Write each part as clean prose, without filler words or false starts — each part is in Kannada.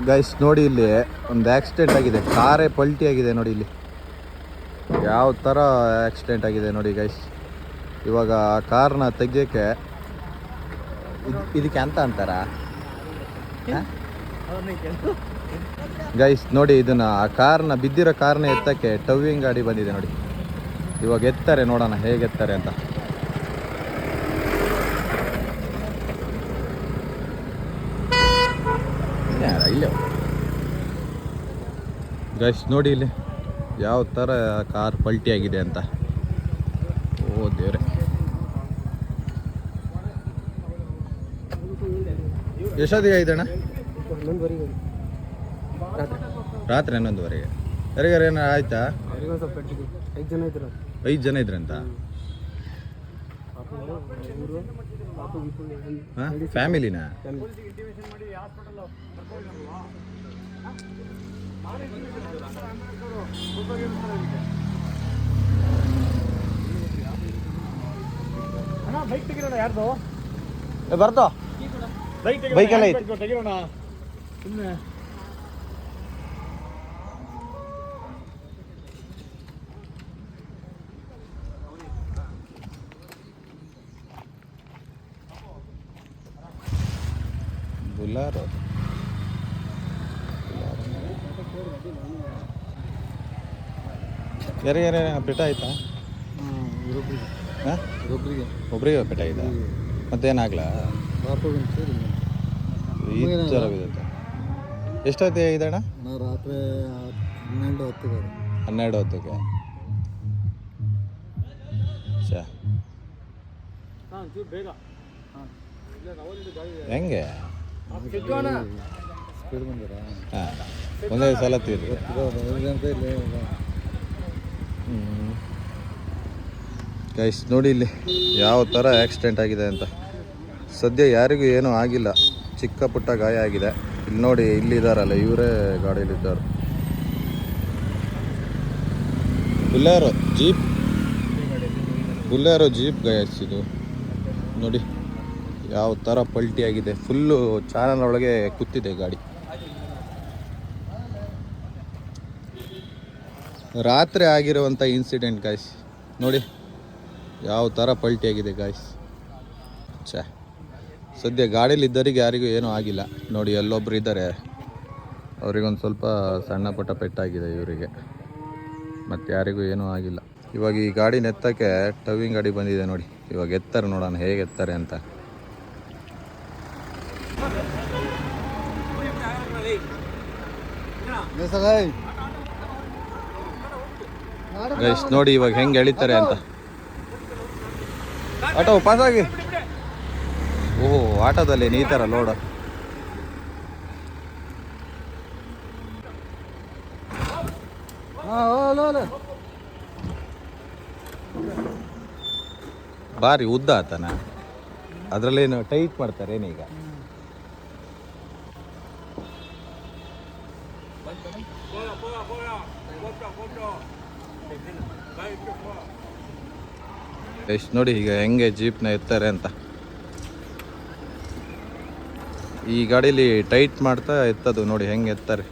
ಗೈಸ್ ನೋಡಿ ಇಲ್ಲಿ ಒಂದು ಆಕ್ಸಿಡೆಂಟ್ ಆಗಿದೆ, ಕಾರೇ ಪಲ್ಟಿ ಆಗಿದೆ ನೋಡಿ. ಇಲ್ಲಿ ಯಾವ ಥರ ಆಕ್ಸಿಡೆಂಟ್ ಆಗಿದೆ ನೋಡಿ ಗೈಸ್. ಇವಾಗ ಕಾರ್ನ ತೆಗಿಯೋಕ್ಕೆ ಇದಕ್ಕೆ ಅಂತ ಅಂತಾರ ಗೈಸ್. ನೋಡಿ ಇದನ್ನ ಆ ಕಾರ್ನ ಬಿದ್ದಿರೋ ಕಾರ್ನ ಎತ್ತಕ್ಕೆ ಟವಿಂಗ್ ಗಾಡಿ ಬಂದಿದೆ ನೋಡಿ. ಇವಾಗ ಎತ್ತಾರೆ, ನೋಡೋಣ ಹೇಗೆ ಎತ್ತಾರೆ ಅಂತ. ಇಲ್ಲ ಗೈಸ್ ನೋಡಿ ಇಲ್ಲಿ ಯಾವ ಥರ ಕಾರ್ ಪಲ್ಟಿ ಆಗಿದೆ ಅಂತ. ಓ ದೇವ್ರೆ, ಎಷ್ಟೊತ್ತಿಗೆ ಆಯ್ತಣ್ಣ? ರಾತ್ರಿ 11:30ಗೆ. ಯಾರಿಗಾರ ಏನಾರ ಆಯ್ತಾ? 5 ಜನ ಇದ್ರಂತ. ಫ್ಯಾಮಿಲಿನಾ? ಬರ್ತಾ ಬೈಕೆಲ್ಲ ಐತೆ. ಬುಲಾರೋ ಯಾರಿಗಾರ ಪೆಟ್ಟ ಆಯ್ತಾ? ಒಬ್ರಿಗೆ ಪೆಟ್ಟ ಆಯ್ತಾ? ಮತ್ತೇನಾಗ್ಲಾ? ಈ ಥರ ಬಿದ್ದೈತೆ. ಎಷ್ಟೊತ್ತಿಗೆ ಇದಣ್ಣ? ರಾತ್ರಿ 12:10ಕ್ಕೆ. ಹೆಂಗೆ ಒಂದೇ ಸಲ ತೀರಿ? ಗೈಸ್ ನೋಡಿ ಇಲ್ಲಿ ಯಾವ ಥರ ಆಕ್ಸಿಡೆಂಟ್ ಆಗಿದೆ ಅಂತ. ಸದ್ಯ ಯಾರಿಗೂ ಏನೂ ಆಗಿಲ್ಲ, ಚಿಕ್ಕ ಪುಟ್ಟ ಗಾಯ ಆಗಿದೆ. ಇಲ್ಲಿ ನೋಡಿ, ಇಲ್ಲಿದ್ದಾರಲ್ಲ ಇವರೇ ಗಾಡಿಯಲ್ಲಿದ್ದಾರೆ. ಬುಲ್ಲಾರೋ ಜೀಪ್ ಗೈಸ್ ಇದು ನೋಡಿ ಯಾವ ಥರ ಪಲ್ಟಿ ಆಗಿದೆ. ಫುಲ್ಲು ಚಾನಲ್ ಒಳಗೆ ಕೂತಿದೆ ಗಾಡಿ. ರಾತ್ರಿ ಆಗಿರುವಂಥ ಇನ್ಸಿಡೆಂಟ್ ಗಾಯ್ಸ್. ನೋಡಿ ಯಾವ ಥರ ಪಲ್ಟಿ ಆಗಿದೆ ಗಾಯ್ಸ್. ಸದ್ಯ ಗಾಡೀಲಿದ್ದರಿಗೆ ಯಾರಿಗೂ ಏನೂ ಆಗಿಲ್ಲ. ನೋಡಿ ಅಲ್ಲೊಬ್ರು ಇದ್ದಾರೆ, ಅವರಿಗೊಂದು ಸ್ವಲ್ಪ ಸಣ್ಣ ಪುಟ್ಟ ಪೆಟ್ಟಾಗಿದೆ ಇವರಿಗೆ, ಮತ್ತು ಯಾರಿಗೂ ಏನೂ ಆಗಿಲ್ಲ. ಇವಾಗ ಈ ಗಾಡಿನ ಎತ್ತಕ್ಕೆ ಟವಿಂಗ್ ಗಾಡಿ ಬಂದಿದೆ ನೋಡಿ. ಇವಾಗ ಎತ್ತಾರೆ, ನೋಡೋಣ ಹೇಗೆ ಎತ್ತಾರೆ ಅಂತ. ಗೈಸ್ ನೋಡಿ ಇವಾಗ ಹೆಂಗೆ ಎಳಿತಾರೆ ಅಂತ. ಆಟೋ ಪಾಸ್ ಆಗಿ. ಓಹೋ, ಆಟೋದಲ್ಲಿ ಈ ಥರ ಲೋಡ್. ಭಾರಿ ಉದ್ದ ಆತನ, ಅದರಲ್ಲೇನು ಟೈಟ್ ಮಾಡ್ತಾರೆ ಏನೀಗ? ಎಷ್ಟು ನೋಡಿ ಈಗ ಹೆಂಗೆ ಜೀಪ್ನ ಎತ್ತಾರೆ ಅಂತ. ಈ ಗಾಡೀಲಿ ಟೈಟ್ ಮಾಡ್ತಾ ಎತ್ತದು ನೋಡಿ ಹೆಂಗೆ ಎತ್ತಾರೆ.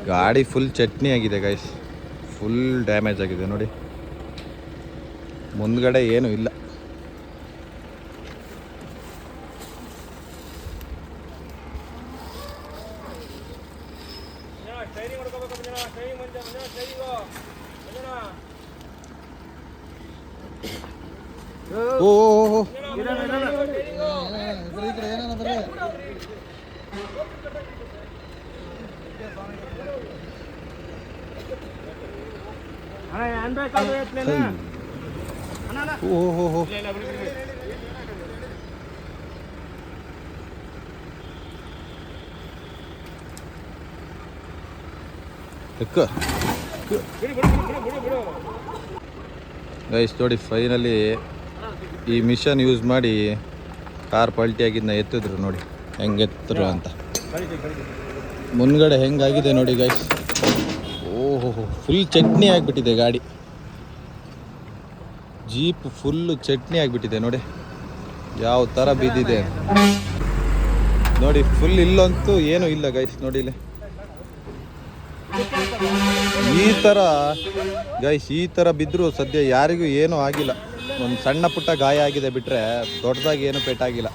ಗಾಡಿ ಫುಲ್ ಚಟ್ನಿ ಆಗಿದೆ ಗೈಸ್, ಫುಲ್ ಡ್ಯಾಮೇಜ್ ಆಗಿದೆ ನೋಡಿ. ಮುಂದ್ಗಡೆ ಏನೂ ಇಲ್ಲ. ಓ ಗೈಸ್ ನೋಡಿ, ಫೈನಲಿ ಈ ಮಿಷನ್ ಯೂಸ್ ಮಾಡಿ ಕಾರ್ ಪಲ್ಟಿ ಆಗಿದ್ದನ್ನ ಎತ್ತಿದ್ರು ನೋಡಿ ಹೆಂಗೆ ಎತ್ತರು ಅಂತ. ಮುಂದ್ಗಡೆ ಹೆಂಗಾಗಿದೆ ನೋಡಿ ಗೈಸ್. ಓಹೋ, ಫುಲ್ ಚಟ್ನಿ ಆಗಿಬಿಟ್ಟಿದೆ ಗಾಡಿ. ಜೀಪ್ ಫುಲ್ಲು ಚಟ್ನಿ ಆಗಿಬಿಟ್ಟಿದೆ ನೋಡಿ, ಯಾವ ಥರ ಬಿದ್ದಿದೆ ನೋಡಿ. ಫುಲ್ ಇಲ್ಲಂತೂ ಏನೂ ಇಲ್ಲ ಗೈಸ್, ನೋಡಿ ಇಲ್ಲಿ ಈ ಥರ ಗೈಸ್, ಈ ಥರ ಬಿದ್ದರೂ ಸದ್ಯ ಯಾರಿಗೂ ಏನೂ ಆಗಿಲ್ಲ. ಒಂದು ಸಣ್ಣ ಪುಟ್ಟ ಗಾಯ ಆಗಿದೆ ಬಿಟ್ಟರೆ ದೊಡ್ಡದಾಗಿ ಏನೂ ಪೆಟ್ಟಾಗಿಲ್ಲ.